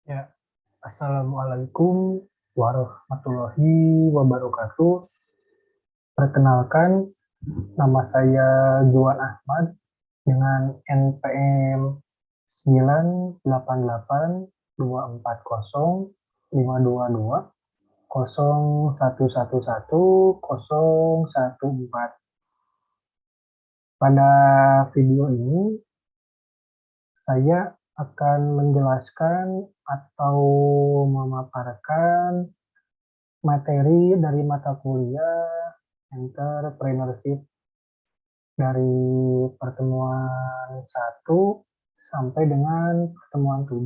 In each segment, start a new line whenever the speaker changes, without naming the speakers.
Ya, Assalamualaikum warahmatullahi wabarakatuh. Perkenalkan, nama saya Juan Ahmad dengan NPM 988242205111014. Pada video ini, saya akan menjelaskan atau memaparkan materi dari mata kuliah Entrepreneurship dari pertemuan 1 sampai dengan pertemuan 7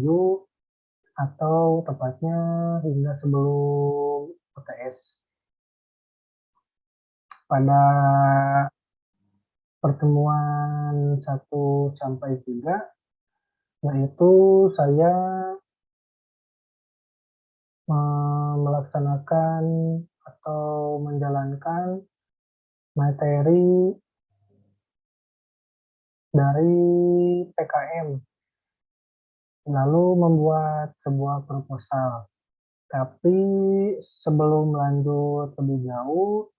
atau tepatnya hingga sebelum UTS. Pada pertemuan 1 sampai 3, yaitu saya melaksanakan atau menjalankan materi dari PKM, lalu membuat sebuah proposal. Tapi sebelum lanjut lebih jauh,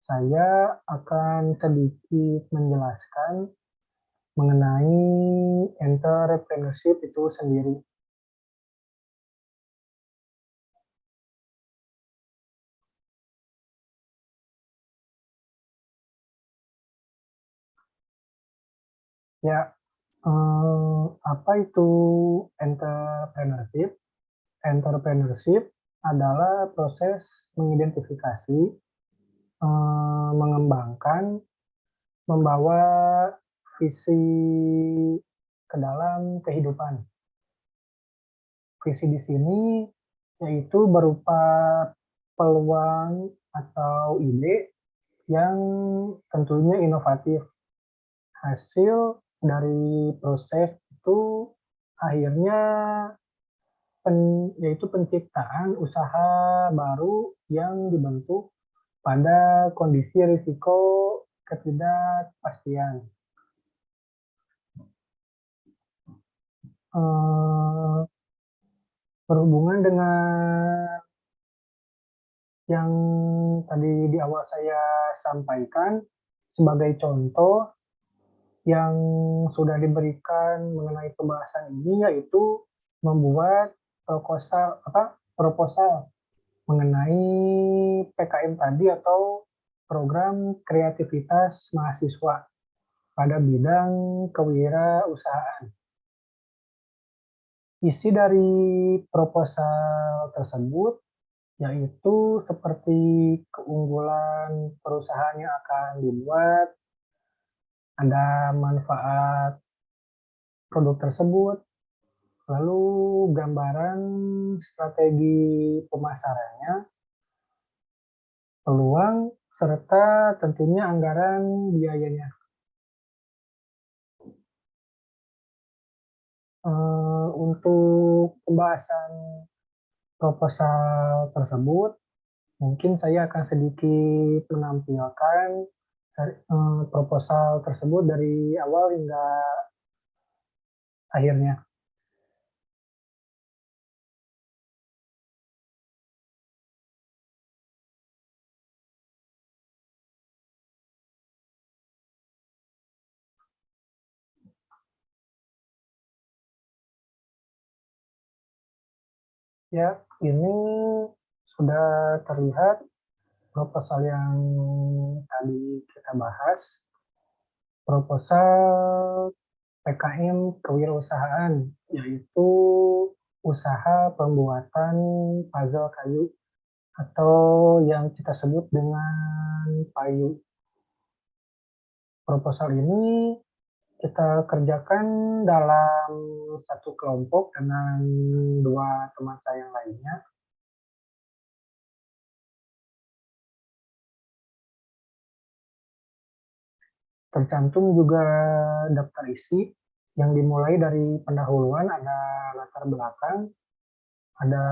saya akan sedikit menjelaskan mengenai entrepreneurship itu sendiri. Ya, apa itu entrepreneurship? Entrepreneurship adalah proses mengidentifikasi, mengembangkan, membawa visi ke dalam kehidupan. Visi di sini yaitu berupa peluang atau ide yang tentunya inovatif. Hasil dari proses itu akhirnya yaitu penciptaan usaha baru yang dibentuk pada kondisi risiko ketidakpastian. Berhubungan dengan yang tadi di awal saya sampaikan, sebagai contoh yang sudah diberikan mengenai pembahasan ini yaitu membuat proposal mengenai PKM tadi atau program kreativitas mahasiswa pada bidang kewirausahaan. Isi dari proposal tersebut yaitu seperti keunggulan perusahaan yang akan dibuat, ada manfaat produk tersebut, lalu gambaran strategi pemasarannya, peluang, serta tentunya anggaran biayanya. Untuk pembahasan proposal tersebut, mungkin saya akan sedikit menampilkan proposal tersebut dari awal hingga akhirnya. Ya, ini sudah terlihat proposal yang tadi kita bahas, proposal PKM kewirausahaan, yaitu usaha pembuatan puzzle kayu atau yang kita sebut dengan payu. Proposal ini kita kerjakan dalam satu kelompok dengan 2 teman saya yang lainnya. Tercantum juga daftar isi yang dimulai dari pendahuluan, ada latar belakang, ada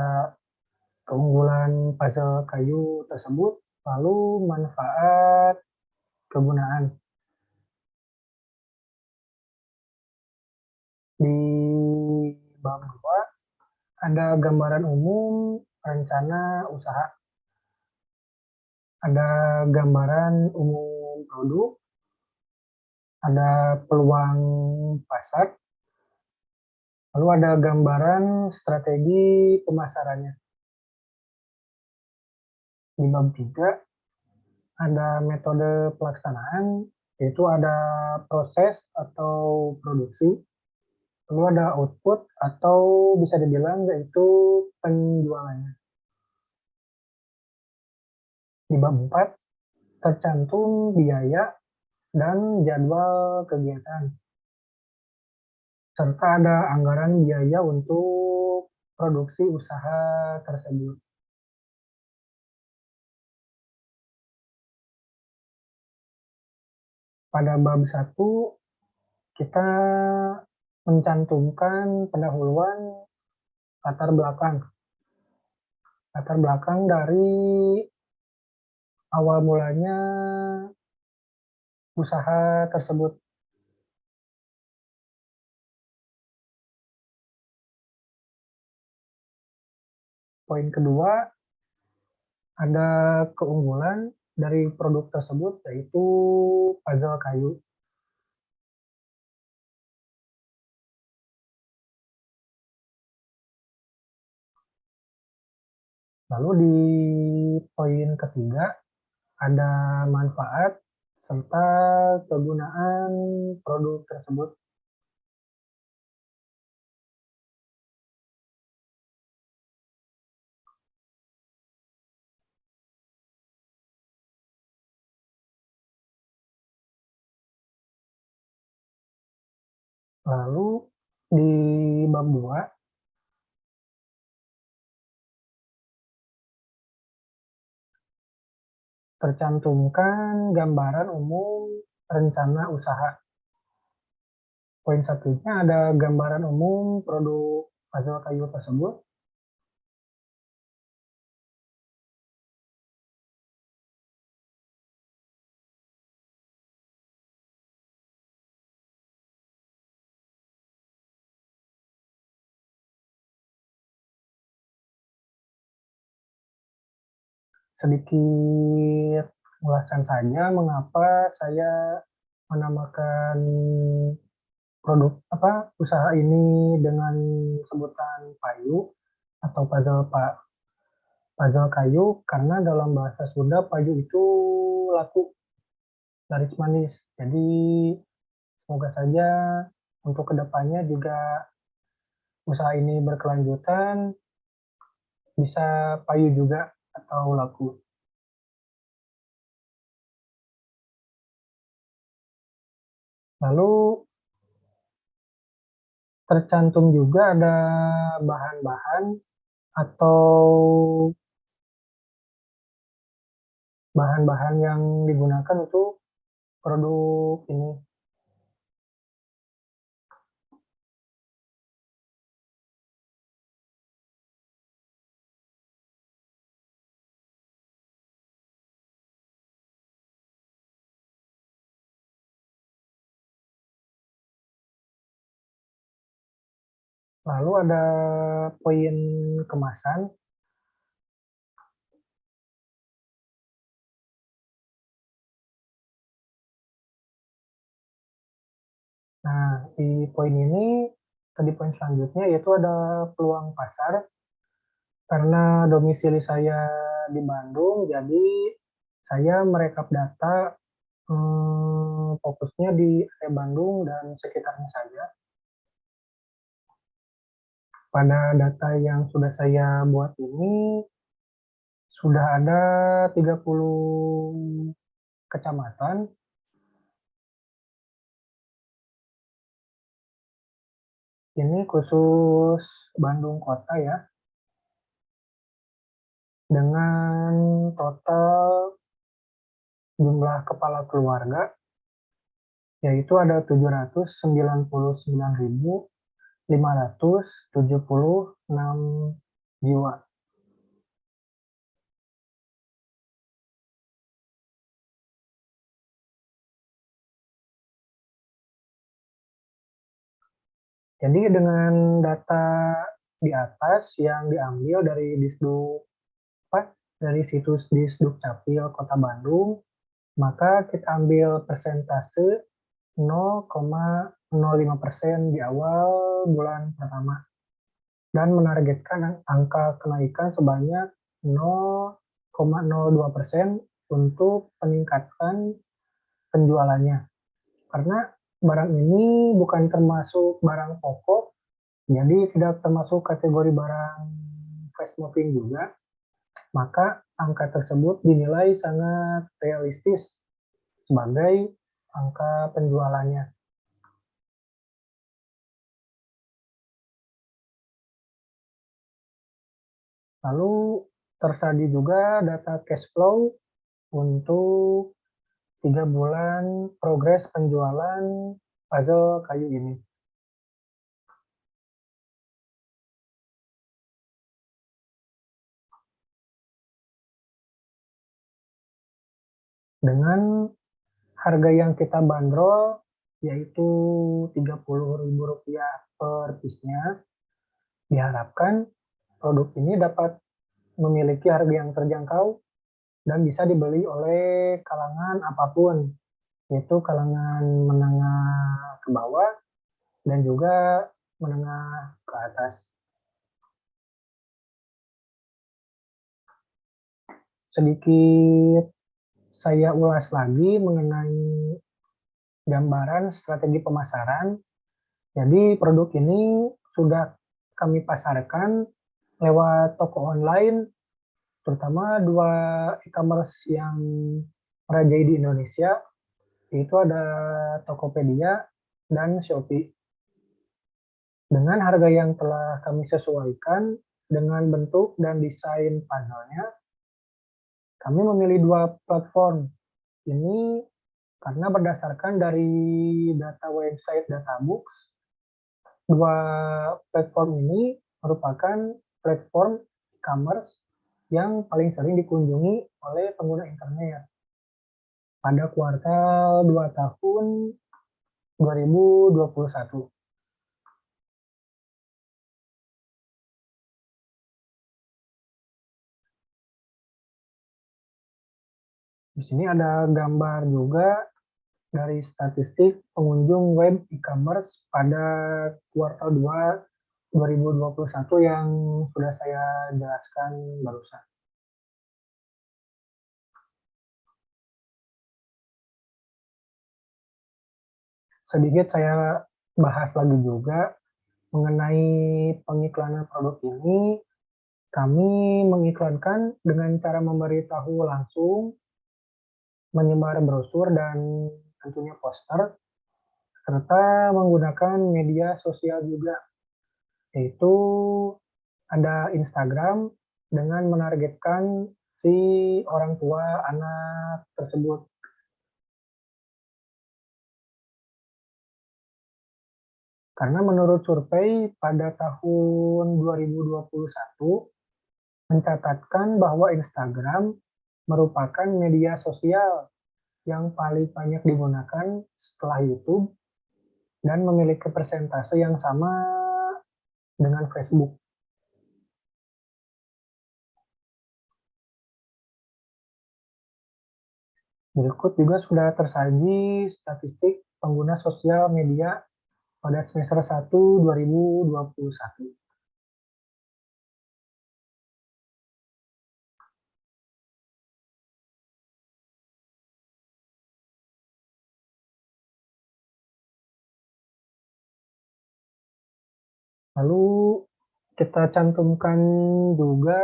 keunggulan puzzle kayu tersebut, lalu manfaat, kegunaan. Di bab 2 Ada gambaran umum rencana usaha, ada gambaran umum produk, ada peluang pasar, lalu ada gambaran strategi pemasarannya. Di bab 3 ada metode pelaksanaan, yaitu ada proses atau produksi, lalu ada output atau bisa dibilang yaitu penjualannya. Di bab 4 tercantum biaya dan jadwal kegiatan, serta ada anggaran biaya untuk produksi usaha tersebut. Pada bab 1, kita mencantumkan pendahuluan latar belakang. Latar belakang dari awal mulanya usaha tersebut. Poin kedua, ada keunggulan dari produk tersebut, yaitu puzzle kayu. Lalu di poin ketiga, ada manfaat serta kegunaan produk tersebut. Lalu di bab 2, tercantumkan gambaran umum rencana usaha. Poin satunya ada gambaran umum produk puzzle kayu tersebut. Sedikit ulasan saja mengapa saya menamakan produk usaha ini dengan sebutan payu atau puzzle kayu, karena dalam bahasa Sunda payu itu laku, laris manis. Jadi semoga saja untuk kedepannya juga usaha ini berkelanjutan, bisa payu juga atau laku. Lalu tercantum juga ada bahan-bahan atau bahan-bahan yang digunakan untuk produk ini. Lalu ada poin kemasan. Nah, di poin ini, di poin selanjutnya yaitu ada peluang pasar. Karena domisili saya di Bandung, jadi saya merekap data fokusnya di area Bandung dan sekitarnya saja. Pada data yang sudah saya buat ini, sudah ada 30 kecamatan. Ini khusus Bandung Kota ya, dengan total jumlah kepala keluarga, yaitu ada 799.576 jiwa. Jadi dengan data di atas yang diambil dari Disduk apa, dari situs Disduk Capil Kota Bandung, maka kita ambil persentase 0,05% di awal bulan pertama dan menargetkan angka kenaikan sebanyak 0,02% untuk peningkatan penjualannya. Karena barang ini bukan termasuk barang pokok, jadi tidak termasuk kategori barang fast moving juga, maka angka tersebut dinilai sangat realistis sebagai angka penjualannya. Lalu tersaji juga data cash flow untuk 3 bulan progres penjualan puzzle kayu ini. Dengan harga yang kita bandrol yaitu Rp30.000 per piece-nya, diharapkan produk ini dapat memiliki harga yang terjangkau dan bisa dibeli oleh kalangan apapun, yaitu kalangan menengah ke bawah dan juga menengah ke atas. Sedikit saya ulas lagi mengenai gambaran strategi pemasaran. Jadi produk ini sudah kami pasarkan lewat toko online, terutama 2 e-commerce yang merajai di Indonesia, yaitu ada Tokopedia dan Shopee. Dengan harga yang telah kami sesuaikan dengan bentuk dan desain puzzle-nya, kami memilih 2 platform ini karena berdasarkan dari data website Databooks, 2 platform ini merupakan platform e-commerce yang paling sering dikunjungi oleh pengguna internet pada kuartal 2 tahun 2021. Di sini ada gambar juga dari statistik pengunjung web e-commerce pada kuartal 2 2021 yang sudah saya jelaskan barusan. Sedikit saya bahas lagi juga mengenai pengiklanan produk ini. Kami mengiklankan dengan cara memberitahu langsung, menyebar brosur dan tentunya poster, serta menggunakan media sosial juga, yaitu ada Instagram dengan menargetkan si orang tua anak tersebut. Karena menurut survei pada tahun 2021 mencatatkan bahwa Instagram merupakan media sosial yang paling banyak digunakan setelah YouTube dan memiliki persentase yang sama dengan Facebook. Berikut juga sudah tersaji statistik pengguna sosial media pada semester 1 2021. Lalu kita cantumkan juga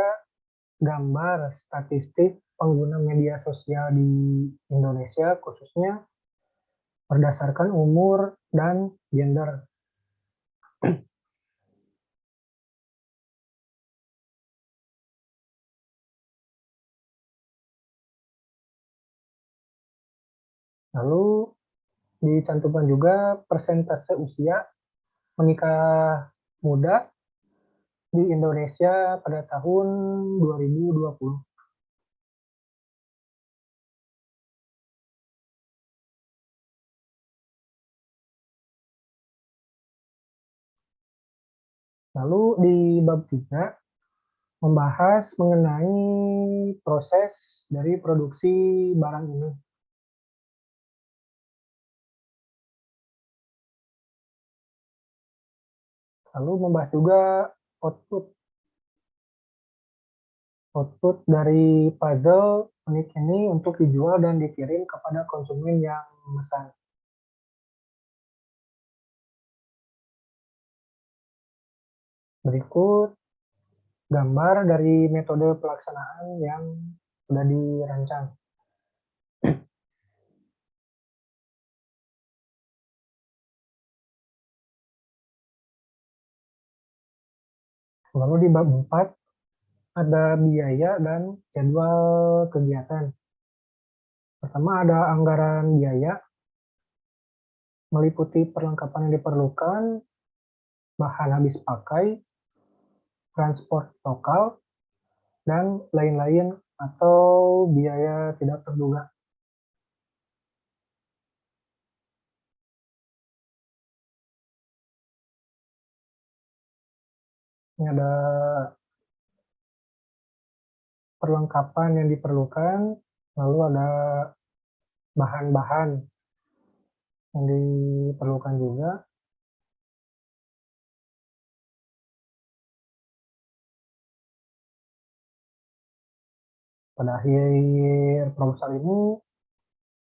gambar statistik pengguna media sosial di Indonesia, khususnya berdasarkan umur dan gender. Lalu dicantumkan juga persentase usia menikah muda di Indonesia pada tahun 2020. Lalu di bab 3 membahas mengenai proses dari produksi barang ini. Lalu membahas juga output output dari puzzle unik ini untuk dijual dan dikirim kepada konsumen yang memesan. Berikut gambar dari metode pelaksanaan yang sudah dirancang. Lalu di bab 4 ada biaya dan jadwal kegiatan. Pertama ada anggaran biaya, meliputi perlengkapan yang diperlukan, bahan habis pakai, transport lokal, dan lain-lain atau biaya tidak terduga. Ini ada perlengkapan yang diperlukan, lalu ada bahan-bahan yang diperlukan juga. Pada akhir proposal ini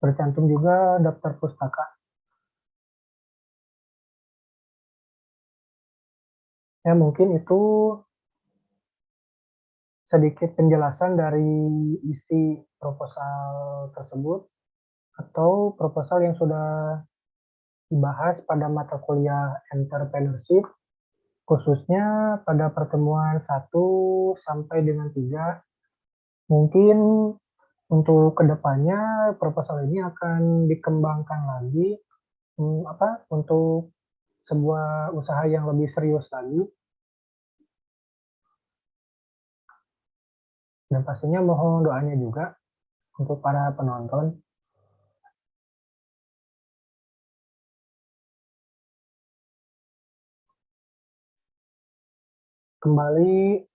tercantum juga daftar pustaka. Ya mungkin itu sedikit penjelasan dari isi proposal tersebut atau proposal yang sudah dibahas pada mata kuliah entrepreneurship, khususnya pada pertemuan 1 sampai dengan 3. Mungkin untuk kedepannya proposal ini akan dikembangkan lagi untuk sebuah usaha yang lebih serius lagi. Dan pastinya mohon doanya juga untuk para penonton. Kembali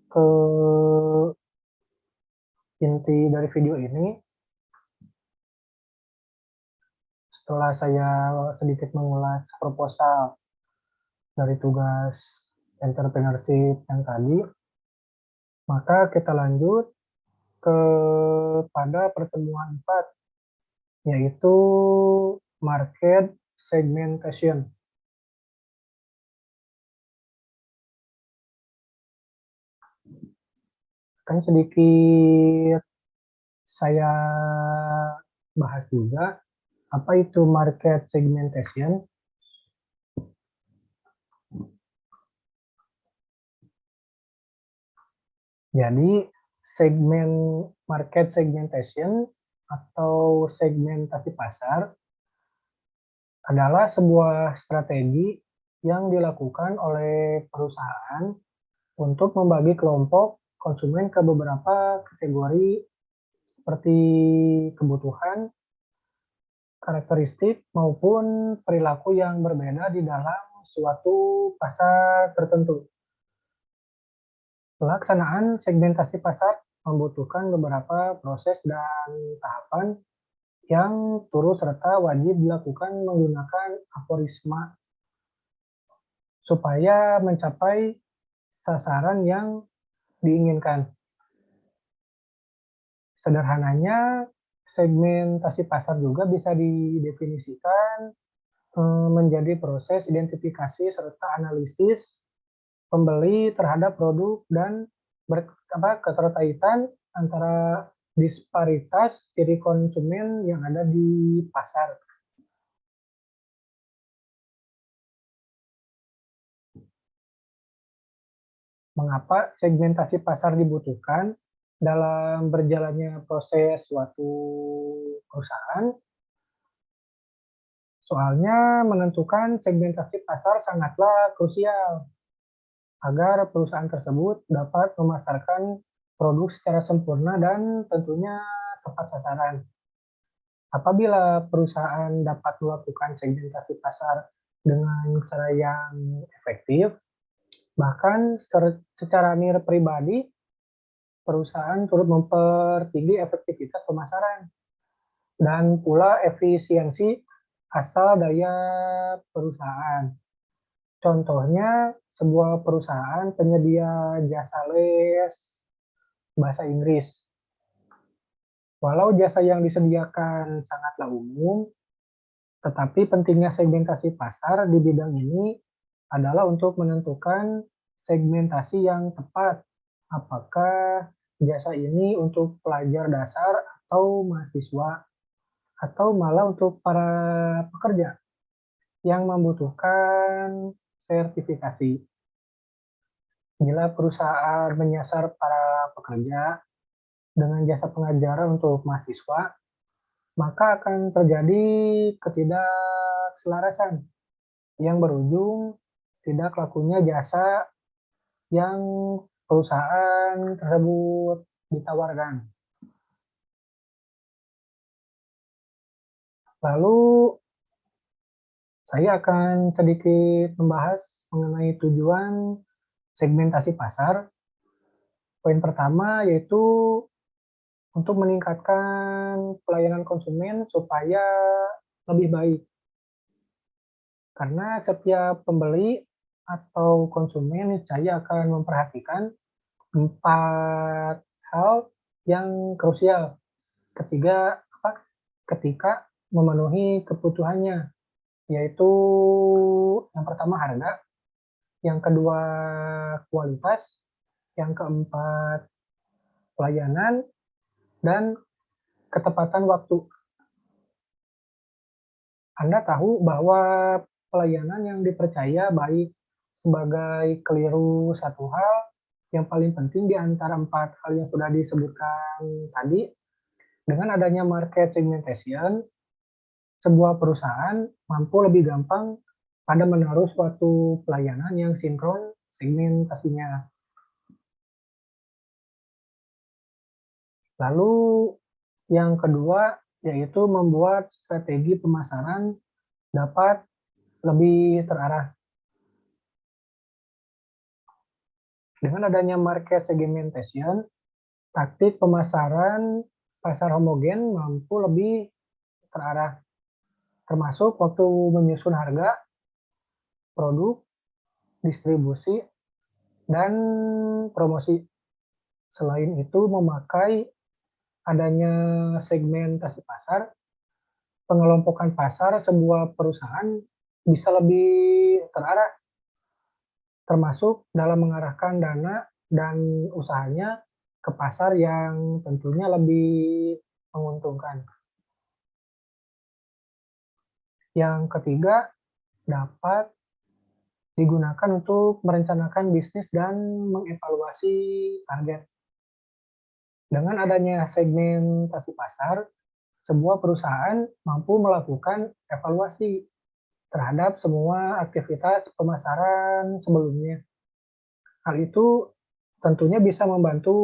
ke inti dari video ini, setelah saya sedikit mengulas proposal dari tugas entrepreneurship yang tadi, maka kita lanjut kepada pertemuan 4, yaitu market segmentation. Kan sedikit saya bahas juga, apa itu market segmentation? Jadi, market segmentation atau segmentasi pasar adalah sebuah strategi yang dilakukan oleh perusahaan untuk membagi kelompok konsumen ke beberapa kategori seperti kebutuhan, karakteristik, maupun perilaku yang berbeda di dalam suatu pasar tertentu. Pelaksanaan segmentasi pasar membutuhkan beberapa proses dan tahapan yang turut serta wajib dilakukan menggunakan aforisma supaya mencapai sasaran yang diinginkan. Sederhananya, segmentasi pasar juga bisa didefinisikan menjadi proses identifikasi serta analisis pembeli terhadap produk dan keterkaitan antara disparitas ciri konsumen yang ada di pasar. Mengapa segmentasi pasar dibutuhkan dalam berjalannya proses suatu perusahaan? Soalnya menentukan segmentasi pasar sangatlah krusial agar perusahaan tersebut dapat memasarkan produk secara sempurna dan tentunya tepat sasaran. Apabila perusahaan dapat melakukan segmentasi pasar dengan cara yang efektif, Bahkan secara nilai pribadi, perusahaan turut mempertinggi efektivitas pemasaran dan pula efisiensi asal daya perusahaan. Contohnya, sebuah perusahaan penyedia jasa les bahasa Inggris. Walau jasa yang disediakan sangatlah umum, tetapi pentingnya segmentasi pasar di bidang ini adalah untuk menentukan segmentasi yang tepat. Apakah jasa ini untuk pelajar dasar atau mahasiswa, atau malah untuk para pekerja yang membutuhkan sertifikasi. Bila perusahaan menyasar para pekerja dengan jasa pengajaran untuk mahasiswa, maka akan terjadi ketidakselarasan yang berujung tidak lakunya jasa yang perusahaan tersebut ditawarkan. Lalu saya akan sedikit membahas mengenai tujuan segmentasi pasar. Poin pertama yaitu untuk meningkatkan pelayanan konsumen supaya lebih baik. Karena setiap pembeli atau konsumen niscaya akan memperhatikan 4 hal yang krusial ketika memenuhi kebutuhannya, yaitu yang pertama harga, yang kedua kualitas, yang keempat pelayanan, dan ketepatan waktu. Anda tahu bahwa pelayanan yang dipercaya baik sebagai keliru satu hal yang paling penting di antara 4 hal yang sudah disebutkan tadi. Dengan adanya market segmentation, sebuah perusahaan mampu lebih gampang pada menaruh suatu pelayanan yang sinkron segmentasinya. Lalu yang kedua yaitu membuat strategi pemasaran dapat lebih terarah. Dengan adanya market segmentation, taktik pemasaran pasar homogen mampu lebih terarah, termasuk waktu menyusun harga, produk, distribusi, dan promosi. Selain itu, memakai adanya segmentasi pasar, pengelompokan pasar sebuah perusahaan bisa lebih terarah, termasuk dalam mengarahkan dana dan usahanya ke pasar yang tentunya lebih menguntungkan. Yang ketiga, dapat digunakan untuk merencanakan bisnis dan mengevaluasi target. Dengan adanya segmentasi pasar, sebuah perusahaan mampu melakukan evaluasi terhadap semua aktivitas pemasaran sebelumnya. Hal itu tentunya bisa membantu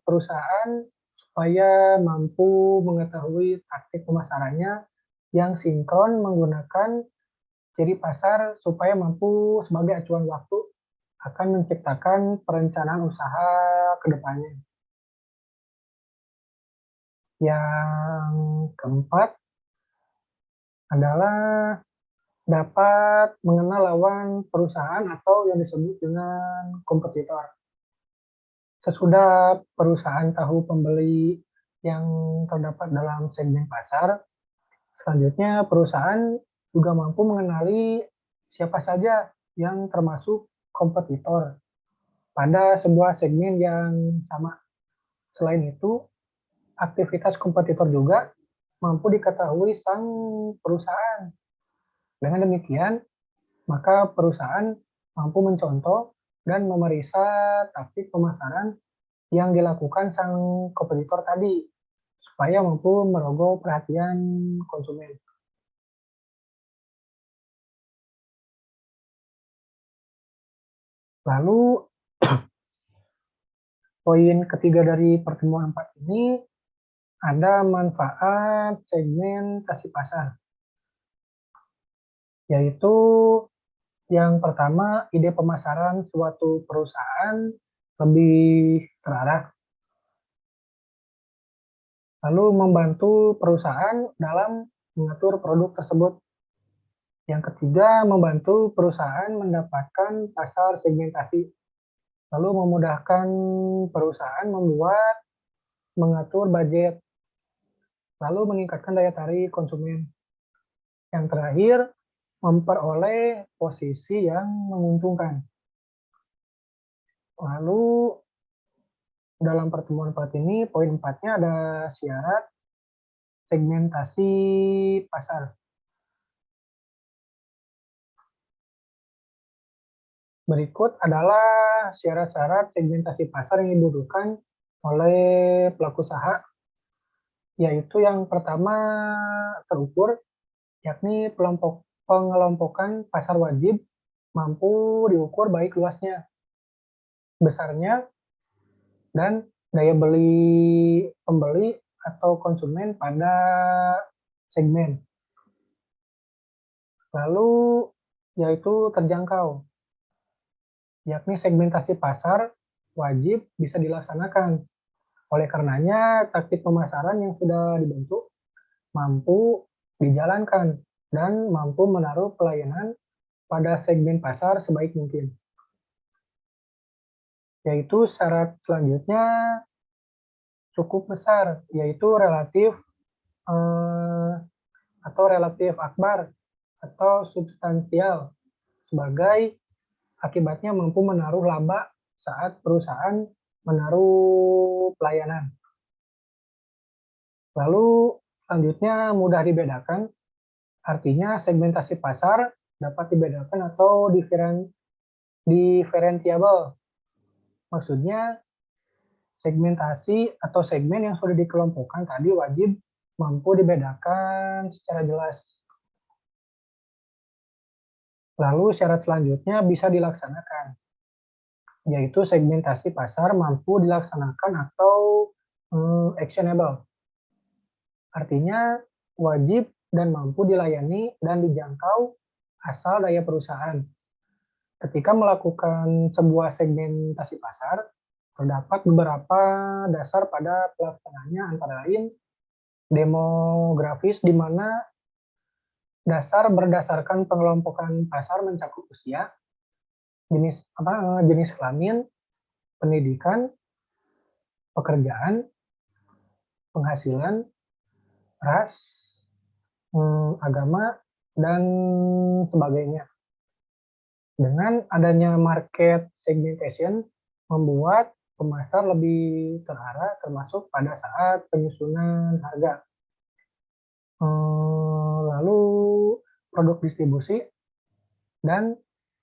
perusahaan supaya mampu mengetahui taktik pemasarannya yang sinkron menggunakan ciri pasar supaya mampu sebagai acuan waktu akan menciptakan perencanaan usaha ke depannya. Yang keempat adalah dapat mengenal lawan perusahaan atau yang disebut dengan kompetitor. Sesudah perusahaan tahu pembeli yang terdapat dalam segmen pasar, selanjutnya perusahaan juga mampu mengenali siapa saja yang termasuk kompetitor pada sebuah segmen yang sama. Selain itu, aktivitas kompetitor juga mampu diketahui sang perusahaan. Dengan demikian, maka perusahaan mampu mencontoh dan memeriksa taktik pemasaran yang dilakukan sang kompetitor tadi, supaya mampu merogoh perhatian konsumen. Lalu, poin ketiga dari pertemuan 4 ini ada manfaat segmentasi pasar, yaitu Yang pertama, ide pemasaran suatu perusahaan lebih terarah, lalu membantu perusahaan dalam mengatur produk tersebut. Yang ketiga, membantu perusahaan mendapatkan pasar segmentasi, lalu memudahkan perusahaan membuat, mengatur budget, lalu meningkatkan daya tarik konsumen. Yang terakhir, memperoleh posisi yang menguntungkan. Lalu dalam pertemuan part ini, poin 4-nya ada syarat segmentasi pasar. Berikut adalah syarat-syarat segmentasi pasar yang dibutuhkan oleh pelaku usaha, yaitu yang pertama terukur, yakni pengelompokan pasar wajib mampu diukur baik luasnya, besarnya, dan daya beli pembeli atau konsumen pada segmen. Lalu yaitu terjangkau, yakni segmentasi pasar wajib bisa dilaksanakan. Oleh karenanya, taktik pemasaran yang sudah dibentuk mampu dijalankan dan mampu menaruh pelayanan pada segmen pasar sebaik mungkin. Yaitu syarat selanjutnya cukup besar, yaitu relatif akbar atau substansial, sebagai akibatnya mampu menaruh laba saat perusahaan menaruh pelayanan. Lalu selanjutnya mudah dibedakan, artinya segmentasi pasar dapat dibedakan atau diferentiable. Maksudnya segmentasi atau segmen yang sudah dikelompokkan tadi wajib mampu dibedakan secara jelas. Lalu syarat selanjutnya bisa dilaksanakan, yaitu segmentasi pasar mampu dilaksanakan atau actionable. Artinya wajib dan mampu dilayani dan dijangkau asal daya perusahaan. Ketika melakukan sebuah segmentasi pasar, terdapat beberapa dasar pada pelaksanaannya, antara lain demografis, di mana dasar berdasarkan pengelompokan pasar mencakup usia, jenis kelamin, pendidikan, pekerjaan, penghasilan, ras, agama, dan sebagainya. Dengan adanya market segmentation, membuat pemasar lebih terarah termasuk pada saat penyusunan harga. Lalu produk distribusi dan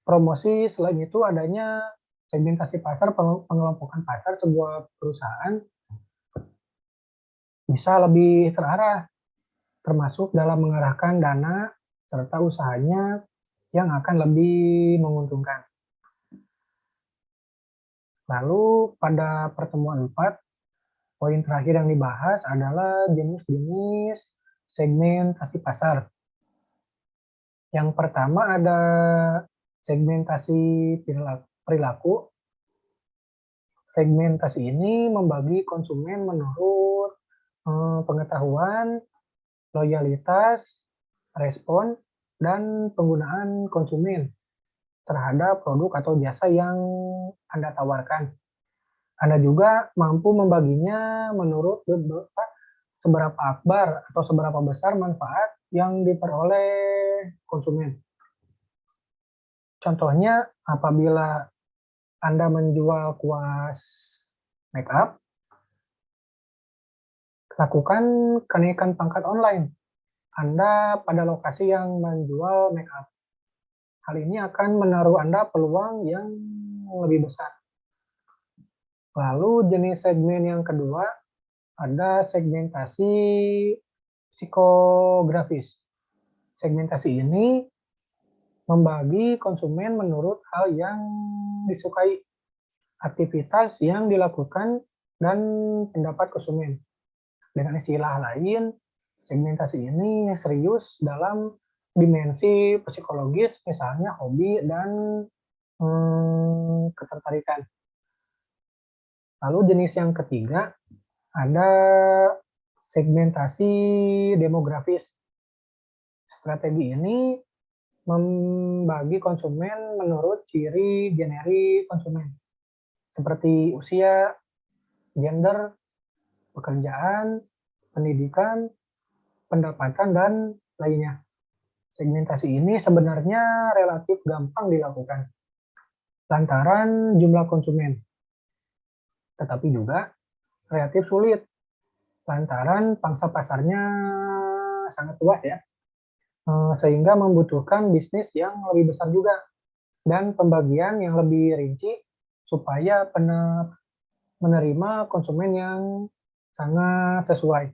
promosi. Selain itu adanya segmentasi pasar, pengelompokan pasar sebuah perusahaan bisa lebih terarah, termasuk dalam mengarahkan dana serta usahanya yang akan lebih menguntungkan. Lalu pada pertemuan 4, poin terakhir yang dibahas adalah jenis-jenis segmentasi pasar. Yang pertama ada segmentasi perilaku. Segmentasi ini membagi konsumen menurut pengetahuan, loyalitas, respon, dan penggunaan konsumen terhadap produk atau jasa yang Anda tawarkan. Anda juga mampu membaginya menurut seberapa akbar atau seberapa besar manfaat yang diperoleh konsumen. Contohnya, apabila Anda menjual kuas make up, lakukan kenaikan pangkat online Anda pada lokasi yang menjual make up. Hal ini akan menaruh Anda peluang yang lebih besar. Lalu jenis segmen yang kedua, ada segmentasi psikografis. Segmentasi ini membagi konsumen menurut hal yang disukai, aktivitas yang dilakukan, dan pendapat konsumen. Dengan istilah lain, segmentasi ini serius dalam dimensi psikologis, misalnya hobi dan ketertarikan. Lalu jenis yang ketiga ada segmentasi demografis. Strategi ini membagi konsumen menurut ciri generik konsumen, seperti usia, gender, pekerjaan, pendidikan, pendapatan, dan lainnya. Segmentasi ini sebenarnya relatif gampang dilakukan lantaran jumlah konsumen, tetapi juga relatif sulit lantaran pangsa pasarnya sangat luas ya, sehingga membutuhkan bisnis yang lebih besar juga dan pembagian yang lebih rinci supaya menerima konsumen yang sangat sesuai.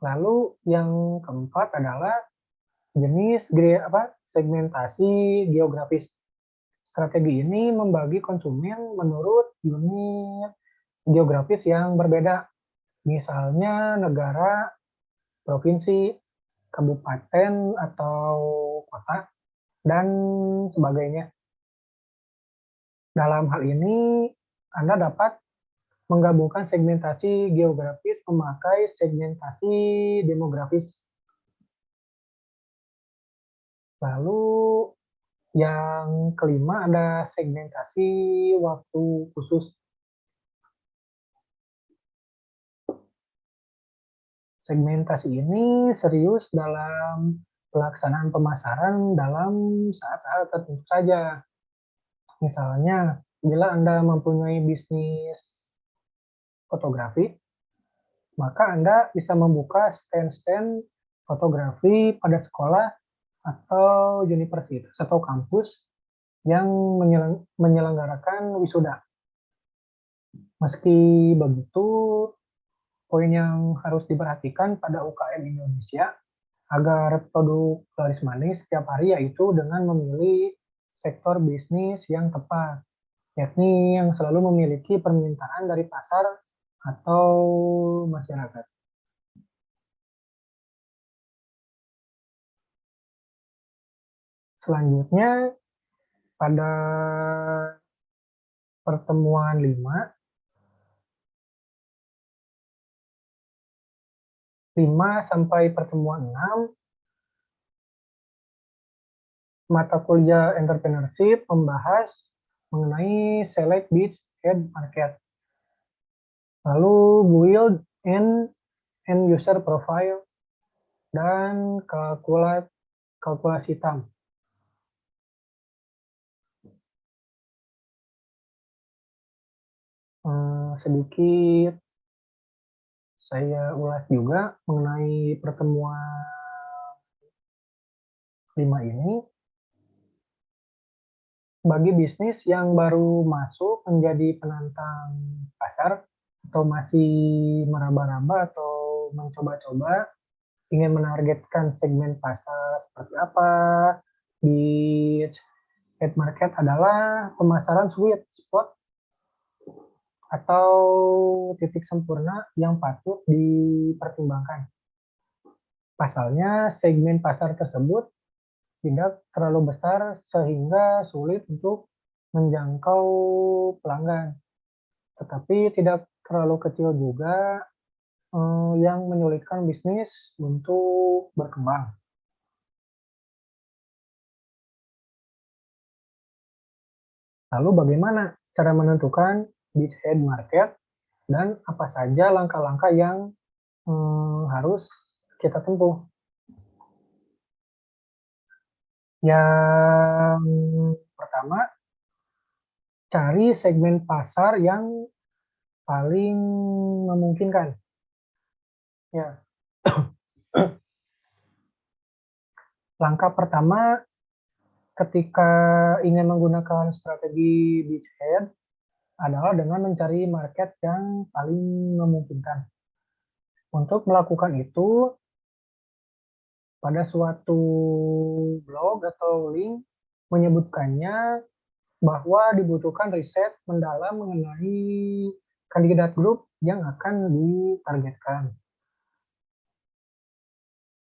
Lalu yang keempat adalah jenis segmentasi geografis. Strategi ini membagi konsumen menurut unit geografis yang berbeda, misalnya negara, provinsi, kabupaten atau kota, dan sebagainya. Dalam hal ini, Anda dapat menggabungkan segmentasi geografis memakai segmentasi demografis. Lalu yang kelima ada segmentasi waktu khusus. Segmentasi ini serius dalam pelaksanaan pemasaran dalam saat-saat tertentu saja. Misalnya, bila Anda mempunyai bisnis fotografi, maka Anda bisa membuka stand-stand fotografi pada sekolah atau universitas atau kampus yang menyelenggarakan wisuda. Meski begitu, poin yang harus diperhatikan pada UKM Indonesia agar produk laris manis setiap hari yaitu dengan memilih sektor bisnis yang tepat, yakni yang selalu memiliki permintaan dari pasar atau masyarakat. Selanjutnya, pada pertemuan 5 sampai pertemuan 6, mata kuliah entrepreneurship membahas mengenai select beachhead market, lalu build and end user profile, dan kalkulasi TAM. Sedikit saya ulas juga mengenai pertemuan 5 ini. Bagi bisnis yang baru masuk menjadi penantang pasar atau masih meraba-raba atau mencoba-coba ingin menargetkan segmen pasar seperti apa, di head market adalah pemasaran sweet spot atau titik sempurna yang patut dipertimbangkan. Pasalnya, segmen pasar tersebut tidak terlalu besar sehingga sulit untuk menjangkau pelanggan, tetapi tidak terlalu kecil juga yang menyulitkan bisnis untuk berkembang. Lalu bagaimana cara menentukan beachhead market dan apa saja langkah-langkah yang harus kita tempuh? Yang pertama, cari segmen pasar yang paling memungkinkan. Ya. Langkah pertama ketika ingin menggunakan strategi beachhead adalah dengan mencari market yang paling memungkinkan. Untuk melakukan itu, pada suatu blog atau link menyebutkannya bahwa dibutuhkan riset mendalam mengenai kandidat grup yang akan ditargetkan.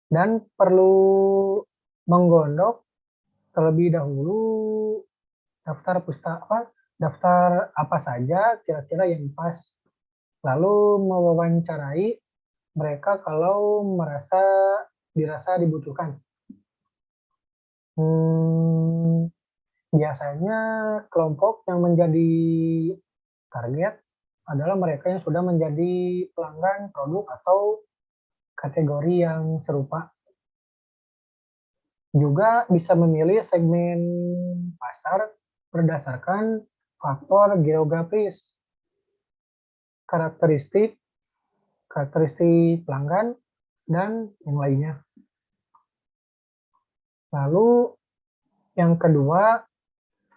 dan perlu menggondok terlebih dahulu daftar apa saja kira-kira yang pas, lalu mewawancarai mereka kalau dirasa dibutuhkan. Biasanya kelompok yang menjadi target adalah mereka yang sudah menjadi pelanggan produk atau kategori yang serupa. Juga bisa memilih segmen pasar berdasarkan faktor geografis, karakteristik pelanggan, dan yang lainnya. Lalu yang kedua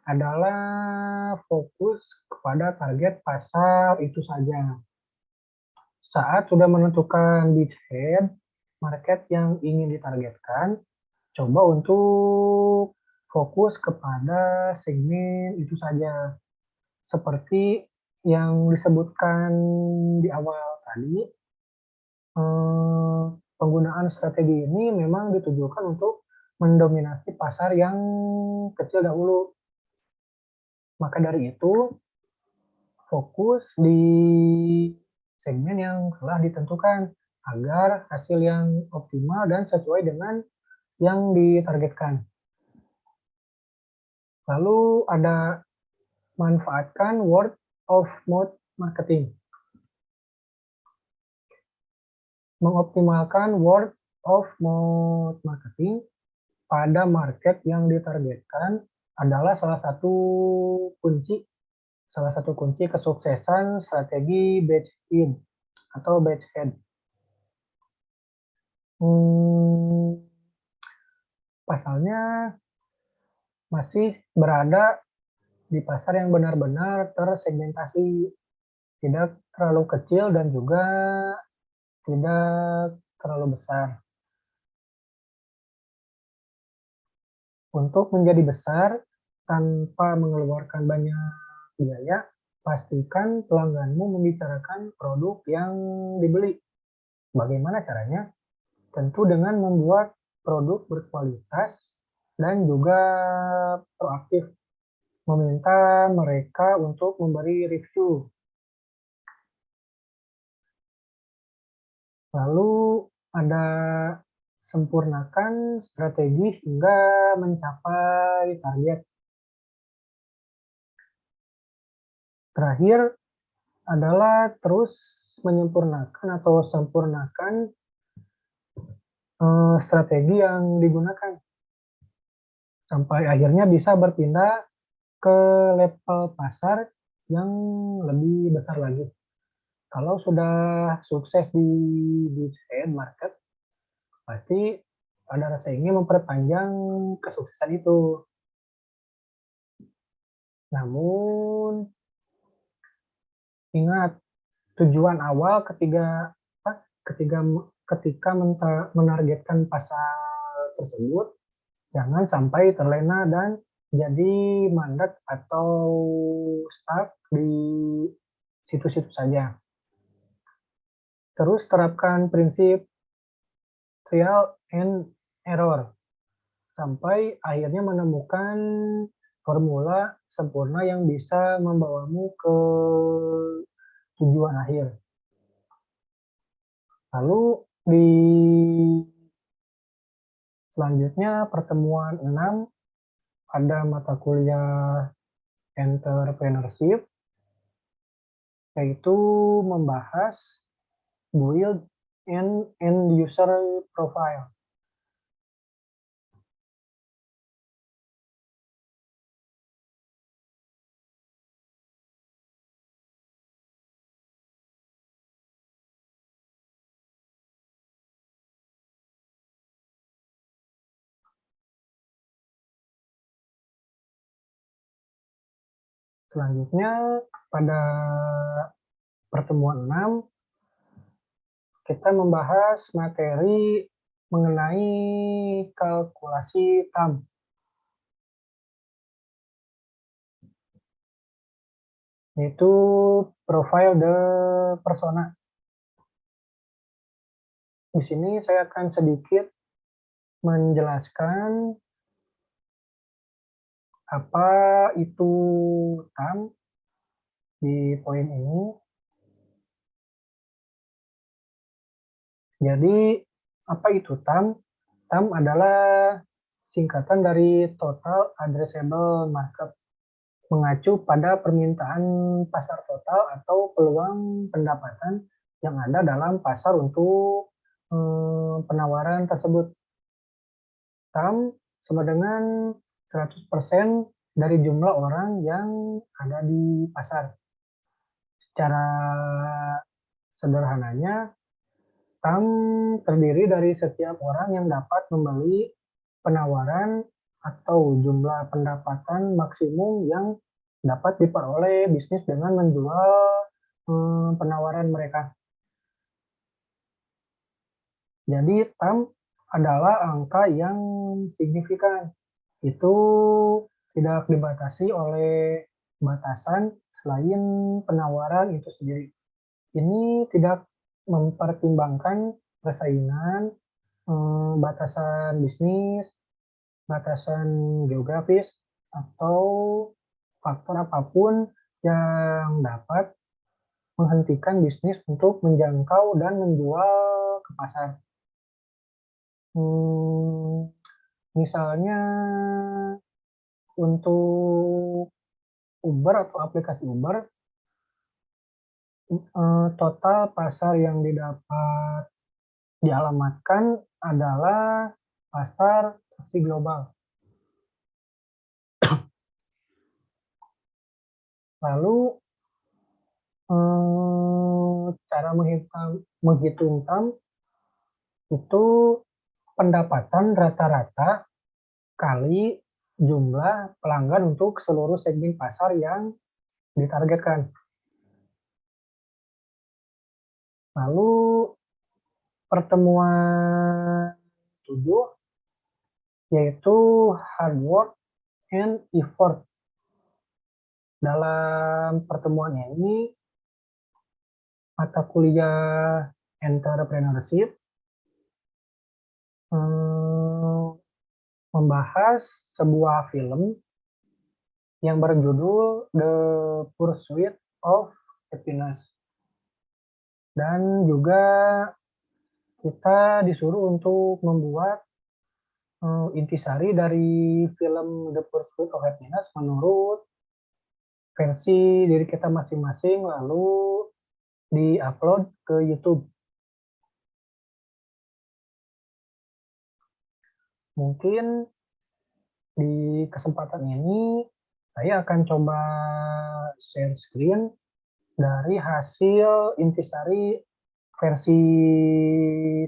adalah fokus kepada target pasar itu saja. Saat sudah menentukan beachhead, market yang ingin ditargetkan, coba untuk fokus kepada segmen itu saja. Seperti yang disebutkan di awal tadi, penggunaan strategi ini memang ditujukan untuk mendominasi pasar yang kecil dahulu. Maka dari itu, fokus di segmen yang telah ditentukan agar hasil yang optimal dan sesuai dengan yang ditargetkan. Lalu ada manfaatkan word of mouth marketing. Mengoptimalkan word of mouth marketing pada market yang ditargetkan adalah salah satu kunci kesuksesan strategi beachhead atau beachhead. Pasalnya masih berada di pasar yang benar-benar tersegmentasi, tidak terlalu kecil dan juga tidak terlalu besar. Untuk menjadi besar tanpa mengeluarkan banyak biaya, pastikan pelangganmu membicarakan produk yang dibeli. Bagaimana caranya? Tentu dengan membuat produk berkualitas dan juga proaktif, meminta mereka untuk memberi review. Lalu ada sempurnakan strategi hingga mencapai target. Terakhir adalah terus sempurnakan strategi yang digunakan sampai akhirnya bisa berpindah ke level pasar yang lebih besar lagi. Kalau sudah sukses di beachhead market, pasti ada rasa ingin memperpanjang kesuksesan itu. Namun, ingat, tujuan awal ketika menargetkan pasar tersebut, jangan sampai terlena dan jadi mandek atau stuck di situ-situ saja. Terus terapkan prinsip trial and error sampai akhirnya menemukan formula sempurna yang bisa membawamu ke tujuan akhir. Lalu di selanjutnya pertemuan 6 ada mata kuliah entrepreneurship, yaitu membahas build and end user profile. Selanjutnya pada pertemuan 6 kita membahas materi mengenai kalkulasi TAM. Yaitu profile the persona. Di sini saya akan sedikit menjelaskan apa itu TAM di poin ini. Jadi, apa itu TAM? TAM adalah singkatan dari Total Addressable Market, mengacu pada permintaan pasar total atau peluang pendapatan yang ada dalam pasar untuk penawaran tersebut. TAM sama dengan 100% dari jumlah orang yang ada di pasar. Secara sederhananya, TAM terdiri dari setiap orang yang dapat membeli penawaran atau jumlah pendapatan maksimum yang dapat diperoleh bisnis dengan menjual penawaran mereka. Jadi TAM adalah angka yang signifikan. Itu tidak dibatasi oleh batasan selain penawaran itu sendiri. Ini tidak mempertimbangkan persaingan, batasan bisnis, batasan geografis, atau faktor apapun yang dapat menghentikan bisnis untuk menjangkau dan menjual ke pasar. Misalnya untuk Uber atau aplikasi Uber, total pasar yang didapat dialamatkan adalah pasar taksi global. Lalu cara menghitung TAM itu pendapatan rata-rata kali jumlah pelanggan untuk seluruh segmen pasar yang ditargetkan. Lalu pertemuan 7 yaitu hard work and effort. Dalam pertemuan ini, mata kuliah entrepreneurship membahas sebuah film yang berjudul The Pursuit of Happiness. Dan juga kita disuruh untuk membuat intisari dari film The Pursuit of Happiness menurut versi diri kita masing-masing, lalu di-upload ke YouTube. Mungkin di kesempatan ini saya akan coba share screen dari hasil intisari versi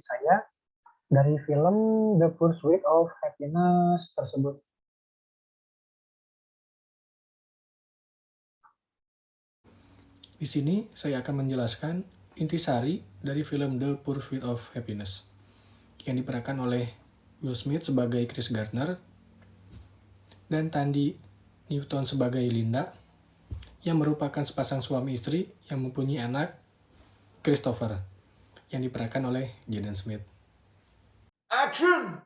saya dari film The Pursuit of Happiness tersebut.
Di sini saya akan menjelaskan intisari dari film The Pursuit of Happiness yang diperankan oleh Will Smith sebagai Chris Gardner dan Thandie Newton sebagai Linda, yang merupakan sepasang suami istri yang mempunyai anak, Christopher, yang diperankan oleh Jaden Smith. Action!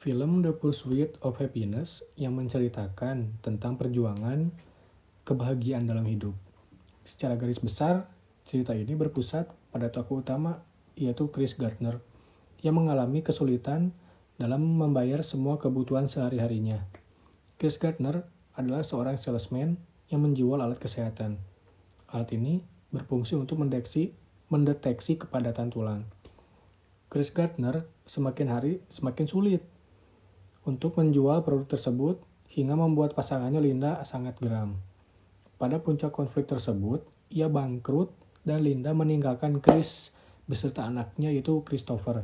Film The Pursuit of Happiness yang menceritakan tentang perjuangan kebahagiaan dalam hidup. Secara garis besar, cerita ini berpusat pada tokoh utama, yaitu Chris Gardner, yang mengalami kesulitan dalam membayar semua kebutuhan sehari-harinya. Chris Gardner adalah seorang salesman yang menjual alat kesehatan. Alat ini berfungsi untuk mendeteksi kepadatan tulang. Chris Gardner semakin hari semakin sulit untuk menjual produk tersebut hingga membuat pasangannya Linda sangat geram. Pada puncak konflik tersebut, ia bangkrut dan Linda meninggalkan Chris beserta anaknya yaitu Christopher.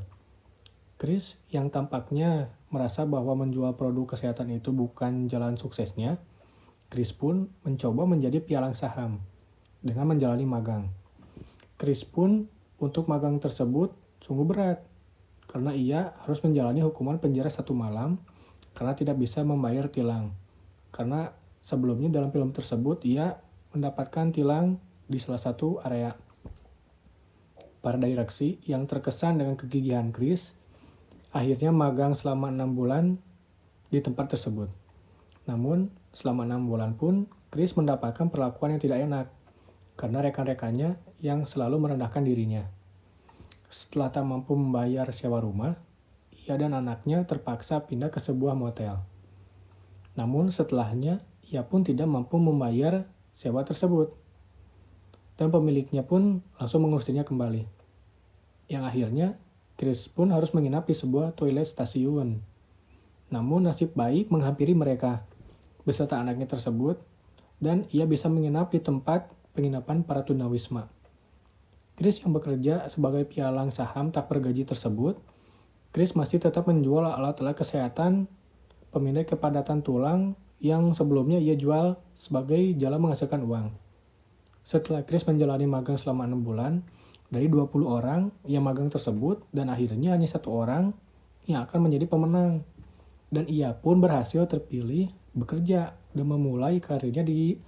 Chris yang tampaknya merasa bahwa menjual produk kesehatan itu bukan jalan suksesnya, Chris pun mencoba menjadi pialang saham dengan menjalani magang. Chris pun untuk magang tersebut sungguh berat karena ia harus menjalani hukuman penjara 1 malam karena tidak bisa membayar tilang. Karena sebelumnya dalam film tersebut ia mendapatkan tilang di salah satu area. Para direksi yang terkesan dengan kegigihan Chris akhirnya magang selama 6 bulan di tempat tersebut. Namun, selama 6 bulan pun, Chris mendapatkan perlakuan yang tidak enak karena rekan-rekannya yang selalu merendahkan dirinya. Setelah tak mampu membayar sewa rumah, ia dan anaknya terpaksa pindah ke sebuah motel. Namun setelahnya, ia pun tidak mampu membayar sewa tersebut. Dan pemiliknya pun langsung mengusirnya kembali. Yang akhirnya, Chris pun harus menginap di sebuah toilet stasiun. Namun nasib baik menghampiri mereka, beserta anaknya tersebut, dan ia bisa menginap di tempat penginapan para tunawisma. Chris yang bekerja sebagai pialang saham tak bergaji tersebut, Chris masih tetap menjual alat-alat kesehatan pemindai kepadatan tulang yang sebelumnya ia jual sebagai jalan menghasilkan uang. Setelah Chris menjalani magang selama 6 bulan, dari 20 orang yang magang tersebut, dan akhirnya hanya 1 orang yang akan menjadi pemenang. Dan ia pun berhasil terpilih bekerja dan memulai karirnya di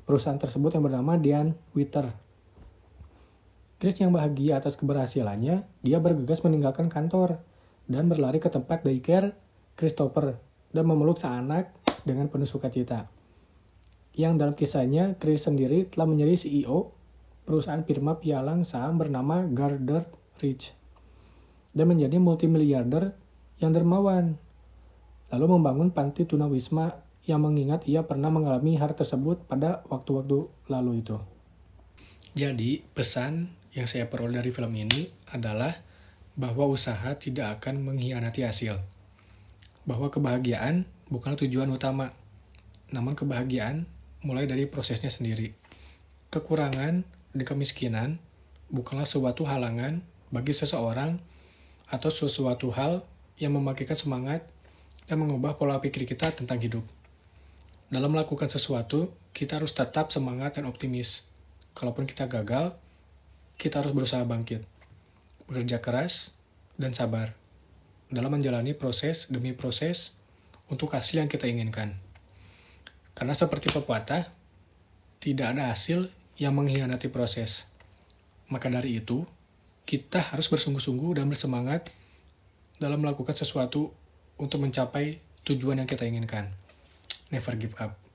perusahaan tersebut yang bernama Diane Witter. Chris yang bahagia atas keberhasilannya, dia bergegas meninggalkan kantor dan berlari ke tempat daycare Christopher dan memeluk sang anak dengan penuh sukacita. Yang dalam kisahnya, Chris sendiri telah menjadi CEO perusahaan firma pialang saham bernama Gardner Ridge dan menjadi multimiliarder yang dermawan. Lalu membangun panti tunawisma yang mengingat ia pernah mengalami hal tersebut pada waktu-waktu lalu itu. Jadi, pesan yang saya peroleh dari film ini adalah bahwa usaha tidak akan mengkhianati hasil. Bahwa kebahagiaan bukanlah tujuan utama, namun kebahagiaan mulai dari prosesnya sendiri. Kekurangan dan kemiskinan bukanlah suatu halangan bagi seseorang atau sesuatu hal yang membangkitkan semangat dan mengubah pola pikir kita tentang hidup. Dalam melakukan sesuatu, kita harus tetap semangat dan optimis. Kalaupun kita gagal, kita harus berusaha bangkit, bekerja keras, dan sabar dalam menjalani proses demi proses untuk hasil yang kita inginkan. Karena seperti pepatah, tidak ada hasil yang mengkhianati proses. Maka dari itu, kita harus bersungguh-sungguh dan bersemangat dalam melakukan sesuatu untuk mencapai tujuan yang kita inginkan. Never give up.